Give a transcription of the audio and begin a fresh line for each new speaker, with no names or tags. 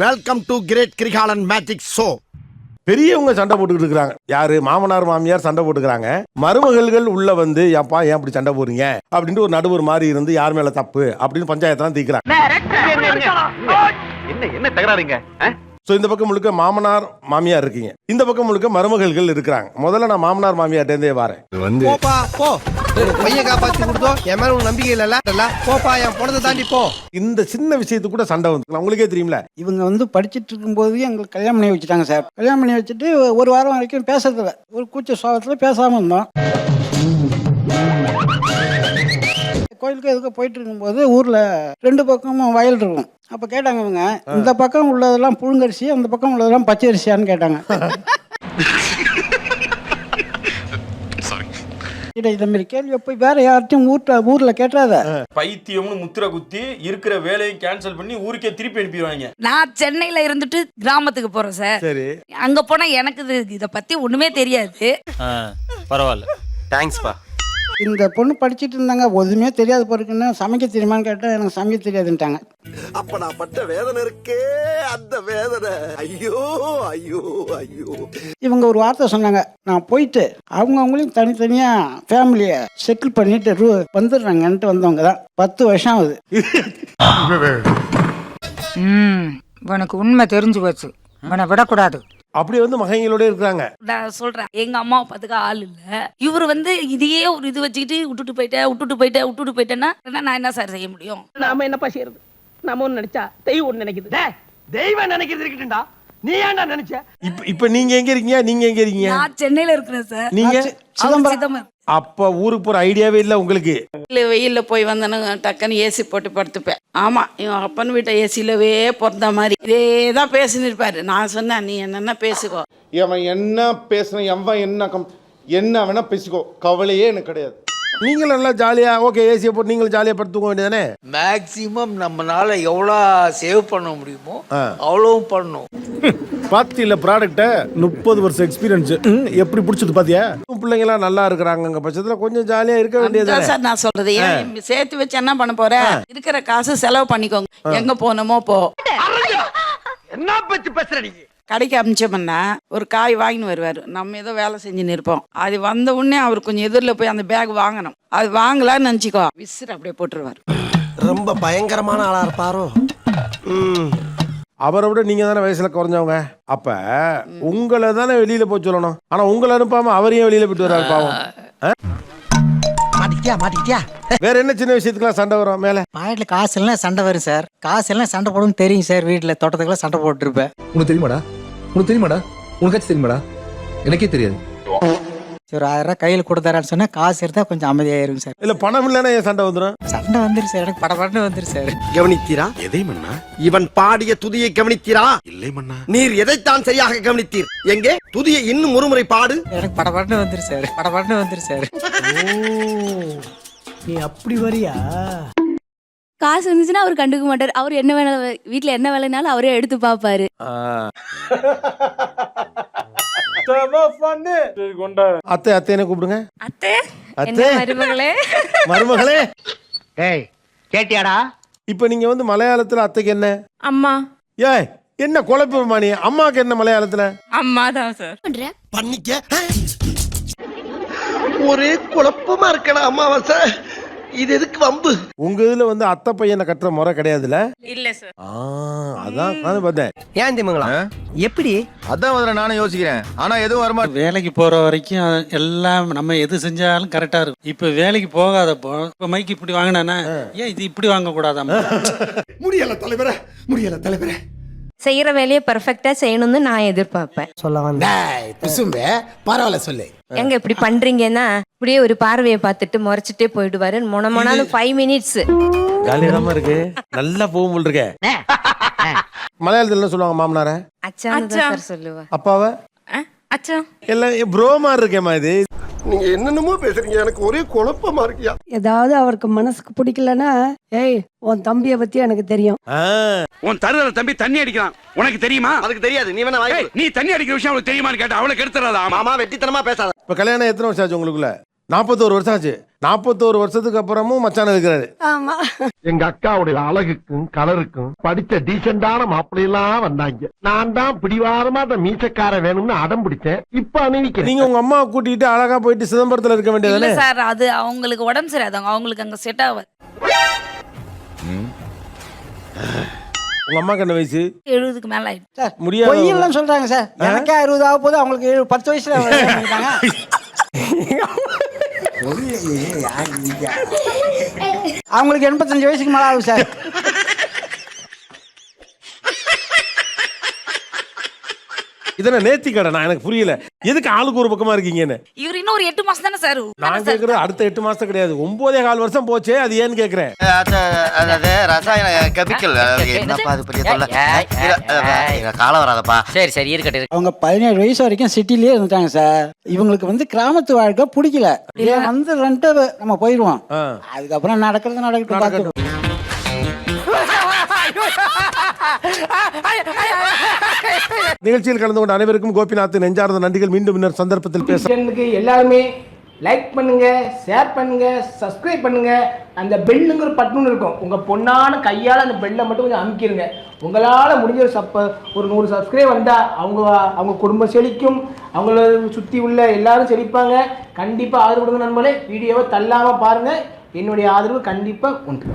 Welcome to great Kirikalan magic show.
பெரியவங்க சண்டை போட்டுக்கிட்டு இருக்காங்க. யாரு? மாமனார் மாமியார் சண்டை போட்டுக்கிறாங்க. மருமகள்கள் உள்ள வந்து ஏன்பா ஏன் அப்படி சண்டை போடுறீங்க அப்படின்ட்டு ஒரு நடுவர் மாதிரி இருந்து யார் மேல தப்பு அப்படின்னு பஞ்சாயத்தான் தீக்குறாங்க.
என்ன தகராறுங்க?
சோ இந்த பக்கம் முழுக்க மாமனார் மாமியார் இருக்கீங்க, இந்த பக்கம் முழுக்க மருமகள்கள் இருக்கிறாங்க. முதல்ல நான் மாமனார் மாமியார்ட்டே வரேன்.
போப்பா போ, பையன் காப்பாத்தி கொடுத்தோ என் மேல உனக்கு நம்பிக்கை இல்ல. போப்பா என் பொண்ணை தாண்டி போ.
இந்த சின்ன விஷயத்துக்கு கூட சண்டை வந்து உங்களுக்கே தெரியும்ல.
இவங்க வந்து படிச்சுட்டு இருக்கும்போது எங்களுக்கு கல்யாணம் பண்ணி வச்சுட்டாங்க சார். கல்யாணம் பண்ணி வச்சுட்டு ஒரு வாரம் வரைக்கும் பேசுறதில்ல, ஒரு கூச்ச சுவாபத்தில் பேசாமல் இருந்தோம். கோயிலுக்கு எதுக்கு போயிட்டு இருக்கும்போது ஊரில் 2 பக்கமும் வயல் இருக்கும். அப்போ கேட்டாங்க இவங்க, இந்த பக்கம் உள்ளதெல்லாம் புழுங்கரிசி, அந்த பக்கம் உள்ளதெல்லாம் பச்சை அரிசியான்னு கேட்டாங்க. இந்த மாதிரி கேள்வி போய் வேற யார்ட்டையும் ஊர்ல கேட்டாத.
பைத்தியம்னு முத்திர குத்தி இருக்கிற வேலையை கேன்சல் பண்ணி ஊருக்கே திருப்பி அனுப்பிடுவாங்க.
நான் சென்னையில இருந்துட்டு கிராமத்துக்கு போறேன் சார்.
சரி,
அங்க போனா எனக்கு இத பத்தி ஒண்ணுமே தெரியாது.
பரவாயில்ல, தேங்க்ஸ்பா.
இந்த பொண்ணு படிச்சுட்டு இருந்தாங்க, எதுவுமே தெரியாது பொறுக்குன்னு சமைக்க தெரியுமான்னு கேட்டா எனக்கு சமைக்க தெரியாதுன்ட்டாங்க.
அப்ப நான் பட்ட வேதனை இருக்கே, அந்த வேதனை, ஐயோ ஐயோ ஐயோ.
இவங்க ஒரு வார்த்தை சொன்னாங்க, நான் போயிட்டு அவங்கவுங்களையும் தனித்தனியா ஃபேமிலியை செட்டில் பண்ணிட்டு வந்துடுறாங்கன்ட்டு வந்தவங்க தான். 10 வருஷம் ஆகுது.
உனக்கு உண்மை தெரிஞ்சு போச்சு, உன்னை விடக்கூடாது.
அப்படி வந்து மகங்களோட இருக்கிறாங்க.
நான் சொல்றேன், எங்க அம்மா அப்பாத்துக்கு ஆள் இல்ல. இவர் வந்து இதையே ஒரு இது வச்சுக்கிட்டு விட்டுட்டு போயிட்டேன்னா நான் என்ன சார் செய்ய முடியும்?
நாம என்னப்பா செய்யறது? நாம ஒண்ணு நினைச்சா தெய்வம் ஒண்ணு நினைக்குது. தெய்வம் நினைக்கிறது இருக்கட்டும்டா, நீ ஏன்டா நினைச்ச?
இப்ப நீங்க எங்க இருக்கீங்க? நீங்க எங்க இருக்கீங்க?
நான் சென்னையில இருக்கிறேன் சார்.
நீங்க
சிதம்பரம்.
அப்ப ஊருக்கு போற ஐடியாவே இல்ல உங்களுக்கு?
வெயில்ல போய் வந்தனுங்க டக்குன்னு ஏசி போட்டு படுத்துப்பேன். ஆமா, இவன் அப்பன் வீட்டை ஏசிலவே பிறந்த மாதிரி இதேதான் பேசின்னு இருப்பாரு. நான் சொன்னேன், நீ என்னென்ன பேசிக்கோ.
அவன் என்ன பேசுறான், எவன் என்ன வேணா பேசிக்கோ, கவலையே எனக்கு கிடையாது.
நீங்களும் நல்லா ஜாலியா ஓகே ஏசியை போட்டு நீங்களும் ஜாலியா படுத்து தூங்க வேண்டியதானே?
மேக்சிமம் நம்மளால எவ்வளோ சேவ் பண்ண முடியுமோ அவ்வளவும் பண்ணும்.
பாத்தியில ப்ராடக்ட்ட 30 வருஷம் எக்ஸ்பீரியன்ஸ் எப்படி பிடிச்சது பாத்தியா?
பிள்ளைங்க எல்லாம் நல்லா இருக்கிறாங்க பட்சத்துல கொஞ்சம் ஜாலியா இருக்க வேண்டியது
சார் நான் சொல்றது. ஏன் சேர்த்து வச்சு என்ன பண்ண போற? இருக்கிற காசு செலவு பண்ணிக்கோங்க. எங்க போனோமோ போ.
என்ன பத்தி பேசுற நீ?
கடைக்கு அமிச்சோம்னா ஒரு காய் வாங்கின்னு வருவாரு, நம்ம ஏதோ வேலை செஞ்சுன்னு இருப்போம். அது வந்த உடனே அவர் கொஞ்சம் எதிரில் போய் அந்த பேக் வாங்கணும். அது வாங்கலான்னு நினச்சிக்கோ, விசிறு அப்படியே போட்டுருவாரு.
ரொம்ப பயங்கரமான ஆளா இருப்பாரோ.
அவரை விட நீங்க தானே வயசுல குறைஞ்சவங்க. அப்ப உங்களை தானே வெளியில போய் சொல்லணும். ஆனா உங்களை அனுப்பாம அவரையும் வெளியில போயிட்டு வர்றாரு பாவம்.
மாட்டிக்கிட்டியா?
வேற என்ன சின்ன விஷயத்துக்குலாம் சண்டை வரும்? மேல
பாக்கெட்ல காசு எல்லாம் சண்டை வரும் சார். காசு எல்லாம் சண்டை போடும் தெரியும் சார். வீட்டுல தோட்டத்துக்குலாம் சண்டை போட்டு இருப்பேன்.
உனக்கு தெரியுமாடா? உனக்காச்சும் தெரியுமாடா? எனக்கே தெரியாது.
ஒரு 1000 ரூபாய் கையில் கொடுத்தாரான்னு சொன்னா காசு இருந்தா கொஞ்சம் அமைதியாயிரும் சார்.
இல்ல பணம் இல்லைன்னா ஏன் சண்டை வந்துடும்?
சண்டை வந்துரு சார், எனக்கு படபடன்னு வந்துரு சார்.
கவனித்தீரா?
எதை மன்னா?
இவன் பாடிய துதியை கவனித்தீரா?
இல்லை மன்னா.
நீர் எதைத்தான் சரியாக கவனித்தீர்? எங்கே துதியை இன்னும் ஒருமுறை பாடு.
எனக்கு படபடன்னு வந்துரு சார், படபடன்னு வந்துரு சார். நீ அப்படி வரியா?
காசு இருந்துச்சுன்னா அவர் கண்டுக்க மாட்டார். அவர் என்ன வேலை, வீட்டுல என்ன வேலைனாலும் அவரே எடுத்து பாப்பாரு.
அத்தை அத்தைன்னு கூப்பிடுங்க.
அத்தை
அத்தை
மருமகளே.
மருமகளே.
ஏய் கேட்டியாடா?
இப்ப நீங்க வந்து மலையாளத்துல அத்தைக்கு என்ன?
அம்மா.
ஏய் என்ன குழப்பமா நீ? அம்மாக்கு என்ன மலையாளத்துல?
அம்மா தான் சார்.
பண்ணிக்க. ஒரே குழப்பமா இருக்கடா அம்மாவாசை. இது எதுக்கு வம்பு?
உங்க இதுல வந்து அத்தை பையனை கட்டுற முறை கிடையாதுல?
இல்ல சார்.
அதான் நானும் பார்த்தேன்.
ஏன் திமுங்களா? எப்படி?
அதான் முதல்ல நானும் யோசிக்கிறேன். ஆனா எதுவும் வரமா.
வேலைக்கு போற வரைக்கும் எல்லாம் நம்ம எது செஞ்சாலும் கரெக்டா இருக்கும். இப்ப வேலைக்கு போகாதப்போ இப்ப மைக்கு இப்படி வாங்கினானா ஏன் இது இப்படி வாங்க கூடாதாமா?
முடியல தலைவரே, முடியல தலைவரே.
செய்யற வேலையை பெர்ஃபெக்ட்டா செய்யணும்னு நான் எதிர்பார்ப்பேன்.
சொல்ல வந்தேன்.
பரவாயில்ல சொல்லு.
எங்க இப்படி பண்றீங்கன்னா இப்படியே ஒரு பார்வையை பார்த்துட்டு முறைச்சிட்டே போயிடுவாரு. மொனாலும் 5 மினிட்ஸ்.
ஜாலியாம இருக்கு, நல்லா போகும் இருக்கே. மலையாளத்துல என்ன சொல்லுவாங்க மாமனார?
அச்சான் சொல்லுவா.
அப்பாவ
அச்சா.
எல்லாம் ப்ரோ மாதிரி இருக்கேம்மா. இது
நீங்க என்னென்னமோ பேசுறீங்க, எனக்கு ஒரே குழப்பமா இருக்கியா?
ஏதாவது அவருக்கு மனசுக்கு பிடிக்கலன்னா, ஏய் உன் தம்பிய பத்தி எனக்கு தெரியும்.
உன் தருதல தம்பி தண்ணி அடிக்கிறான், உனக்கு தெரியுமா?
அதுக்கு தெரியாது. நீ வேணா வாய்.
நீ தண்ணி அடிக்கிற விஷயம் அவளுக்கு தெரியுமான்னு கேட்டா அவளுக்கு எடுத்துறாதா?
மாமா வெட்டித்தனமா பேசாத.
இப்ப கல்யாணம் எத்தனை வருஷம் ஆச்சு உங்களுக்குள்ள? 41 வருஷம் ஆச்சு. 41 வருஷத்துக்கு அப்புறமும் மச்சான் இருக்கிறாரு.
ஆமா.
எங்க அக்காவுடைய அழகுக்கும் கலருக்கும் படிச்ச டீசென்டான மாப்பிள்ளையெல்லாம் வந்தாங்க. நான் தான் பிடிவாதமா அந்த மீசக்கார வேணும்னு அடம் பிடிச்சேன். இப்ப அணிவிக்கிறேன்.
நீங்க உங்க அம்மா கூட்டிட்டு அழகா போயிட்டு சிதம்பரத்துல இருக்க
இல்ல
வேண்டியதானே?
சார், அது அவங்களுக்கு உடம்பு சரியாதவங்க, அவங்களுக்கு அங்க செட் ஆகாது.
உங்க அம்மாக்கு என்ன வயசு?
70க்கு மேல ஆயிடுச்சு.
சார்
முடியாது.
பொய்யெல்லாம் சொல்றாங்க சார். எனக்கே 60 ஆக போது, அவங்களுக்கு 10 வயசுல இருக்காங்க. அவங்களுக்கு 85 வயசுக்கு மேல ஆகும் சார்.
இதென்ன நேர்த்தி கடனா? எனக்கு புரியல. எதுக்கு ஆளுக்கு ஒரு பக்கமா இருக்கீங்கன்னு.
இவர் இன்னும் ஒரு 8 மாசம் தானே சார்.
நான் கேக்குறது அடுத்த 8 மாசம் கிடையாது, 9.25 வருஷம் போச்சே, அது ஏன்னு கேக்குறேன்.
அதாவது ரசாயன கெமிக்கல் என்னப்பா அது பெரிய தொல்லை. காலம் வராதப்பா. சரி சரி இருக்கட்டும்.
அவங்க 17 வயசு வரைக்கும் சிட்டிலேயே இருந்துட்டாங்க சார். இவங்களுக்கு வந்து கிராமத்து வாழ்க்கை பிடிக்கல. வந்து ரெண்டு நம்ம போயிடுவோம். அதுக்கப்புறம் நடக்கட்டும்.
நிகழ்ச்சியில் கலந்து கொண்ட அனைவருக்கும் கோபிநாத் நெஞ்சார்ந்த நன்றிகள். மீண்டும் இன்னொரு சந்தர்ப்பத்தில் பேச.
எல்லாருமே லைக் பண்ணுங்க, ஷேர் பண்ணுங்க, சப்ஸ்கிரைப் பண்ணுங்க. அந்த பெல்லுங்கிற பட்டன் இருக்கும், உங்க பொண்ணான கையால அந்த பெல்லை மட்டும் கொஞ்சம் அமுக்கிடுங்க. உங்களால முடிஞ்ச ஒரு 100 சப்ஸ்கிரைப் வந்தா அவங்க குடும்பம் செழிக்கும், அவங்கள சுத்தி உள்ள எல்லாரும் செழிப்பாங்க. கண்டிப்பா ஆதரவு கொடுங்க நண்பர்களே. வீடியோவை தள்ளாம பாருங்க. என்னுடைய ஆதரவு கண்டிப்பா உண்டு.